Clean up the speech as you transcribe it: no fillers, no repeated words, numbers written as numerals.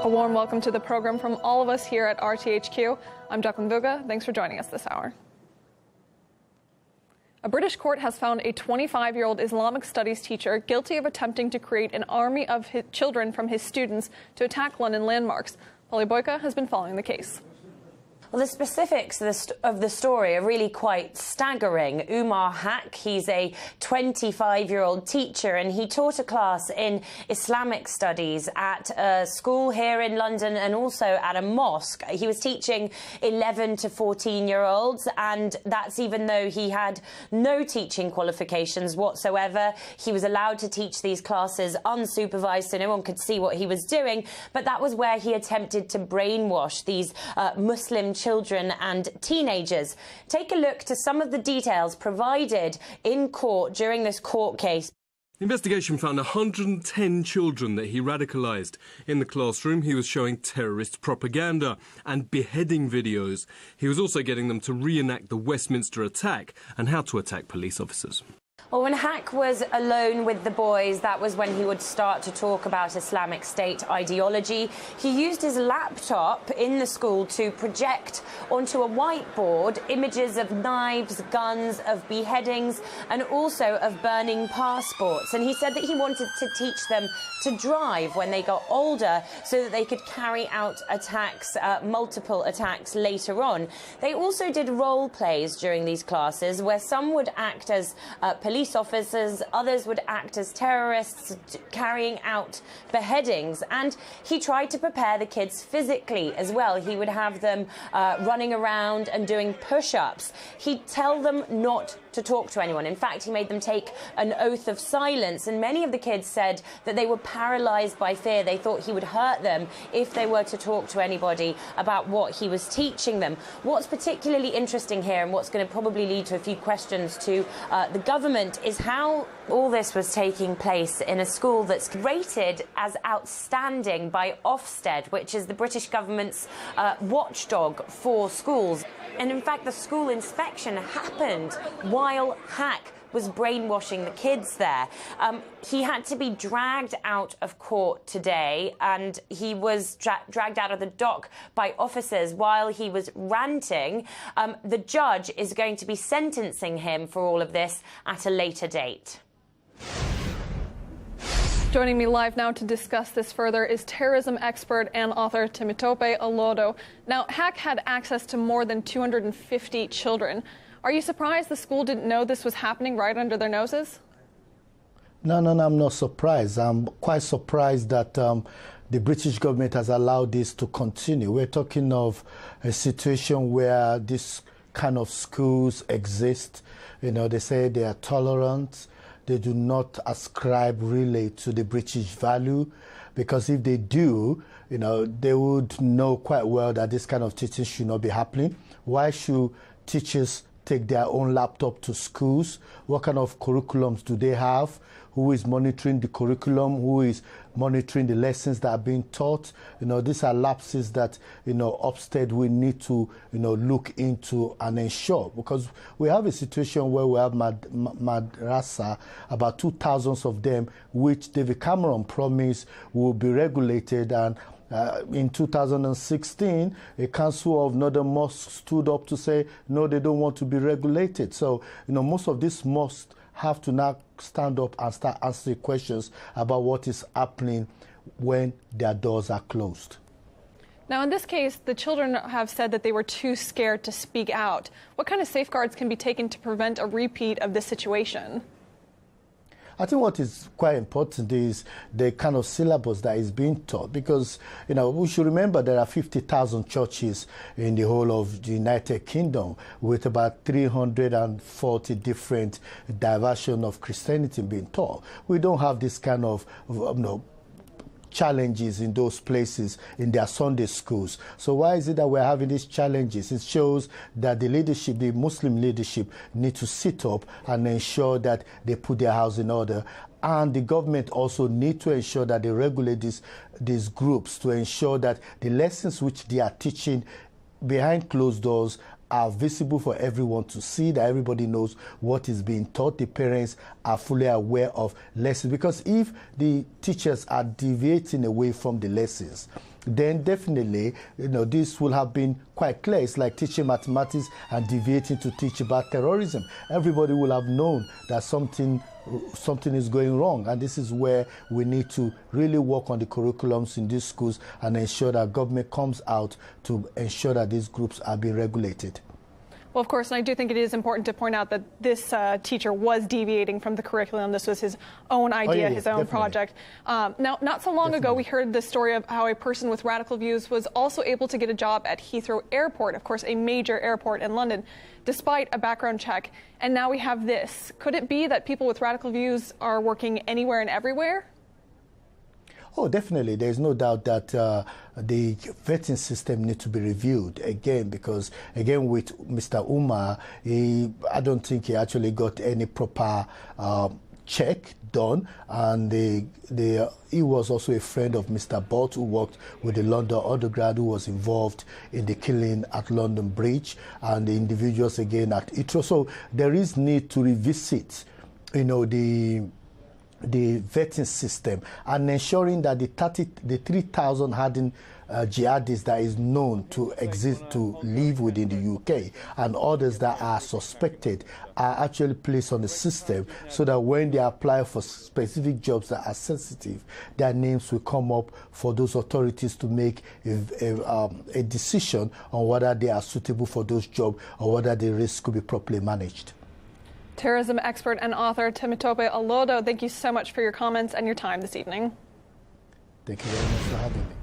A warm welcome to the program from all of us here at RTHQ. I'm Jacqueline Vuga. Thanks for joining us this hour. A British court has found a 25-year-old Islamic studies teacher guilty of attempting to create an army of children from his students to attack London landmarks. Polly Boyka has been following the case. Well, the specifics of the story are really quite staggering. Umar Haque, he's a 25-year-old teacher, and he taught a class in Islamic studies at a school here in London and also at a mosque. He was teaching 11 to 14-year-olds, and that's even though he had no teaching qualifications whatsoever. He was allowed to teach these classes unsupervised, so no one could see what he was doing, but that was where he attempted to brainwash these Muslim children and teenagers. Take a look to some of the details provided in court during this court case. The investigation found 110 children that he radicalised. In the classroom, he was showing terrorist propaganda and beheading videos. He was also getting them to reenact the Westminster attack and how to attack police officers. Well, when Haque was alone with the boys, that was when he would start to talk about Islamic State ideology. He used his laptop in the school to project onto a whiteboard images of knives, guns, of beheadings, and also of burning passports. And he said that he wanted to teach them to drive when they got older so that they could carry out attacks, multiple attacks later on. They also did role plays during these classes where some would act as police officers, others would act as terrorists carrying out beheadings, and he tried to prepare the kids physically as well. He would have them running around and doing push-ups. He'd tell them not to talk to anyone. In fact, he made them take an oath of silence, and many of the kids said that they were paralysed by fear. They thought he would hurt them if they were to talk to anybody about what he was teaching them. What's particularly interesting here, and what's going to probably lead to a few questions to the government, is how all this was taking place in a school that's rated as outstanding by Ofsted, which is the British government's watchdog for schools. And in fact, the school inspection happened while Haque was brainwashing the kids there. He had to be dragged out of court today, and he was dragged out of the dock by officers while he was ranting. The judge is going to be sentencing him for all of this at a later date. Joining me live now to discuss this further is terrorism expert and author Temitope Olodo. Now, Haque had access to more than 250 children. Are you surprised the school didn't know this was happening right under their noses? No, I'm not surprised. I'm quite surprised that the British government has allowed this to continue. We're talking of a situation where this kind of schools exist. You know, they say they are tolerant. They do not ascribe really to the British value, because if they do, you know, they would know quite well that this kind of teaching should not be happening. Why should teachers take their own laptop to schools? What kind of curriculums do they have? Who is monitoring the curriculum? Who is monitoring the lessons that are being taught? You know, these are lapses that, you know, Ofsted will need to, you know, look into and ensure, because we have a situation where we have madrasa, about 2,000 of them, which David Cameron promised will be regulated, and in 2016, a council of northern mosques stood up to say, no, they don't want to be regulated. So, you know, most of these mosques have to now stand up and start answering questions about what is happening when their doors are closed. Now, in this case, the children have said that they were too scared to speak out. What kind of safeguards can be taken to prevent a repeat of this situation? I think what is quite important is the kind of syllabus that is being taught, because, you know, we should remember there are 50,000 churches in the whole of the United Kingdom, with about 340 different diversions of Christianity being taught. We don't have this kind of, you know, challenges in those places in their Sunday schools. So why is it that we're having these challenges? It shows that the leadership, the Muslim leadership, need to sit up and ensure that they put their house in order. And the government also need to ensure that they regulate these groups to ensure that the lessons which they are teaching behind closed doors are visible for everyone to see, that everybody knows what is being taught. The parents are fully aware of lessons, because if the teachers are deviating away from the lessons, then definitely, this will have been quite clear. It's like teaching mathematics and deviating to teach about terrorism. Everybody will have known that something is going wrong, and this is where we need to really work on the curriculums in these schools and ensure that government comes out to ensure that these groups are being regulated. Well, of course, and I do think it is important to point out that this teacher was deviating from the curriculum. This was his own idea, his own project. Now, not so long ago, we heard the story of how a person with radical views was also able to get a job at Heathrow Airport, of course, a major airport in London, despite a background check. And now we have this. Could it be that people with radical views are working anywhere and everywhere? Oh, definitely. There's no doubt that the vetting system needs to be reviewed again, because, again, with Mr. Umar, I don't think he actually got any proper check done, and he was also a friend of Mr. Bott, who worked with the London undergrad, who was involved in the killing at London Bridge, and the individuals again at Heathrow. So there is need to revisit, the vetting system, and ensuring that the 3,000 hardened jihadists that is known to exist, to live within the UK, and others that are suspected are actually placed on the system, so that when they apply for specific jobs that are sensitive, their names will come up for those authorities to make a decision on whether they are suitable for those jobs or whether the risk could be properly managed. Terrorism expert and author Temitope Olodo, thank you so much for your comments and your time this evening. Thank you very much for having me.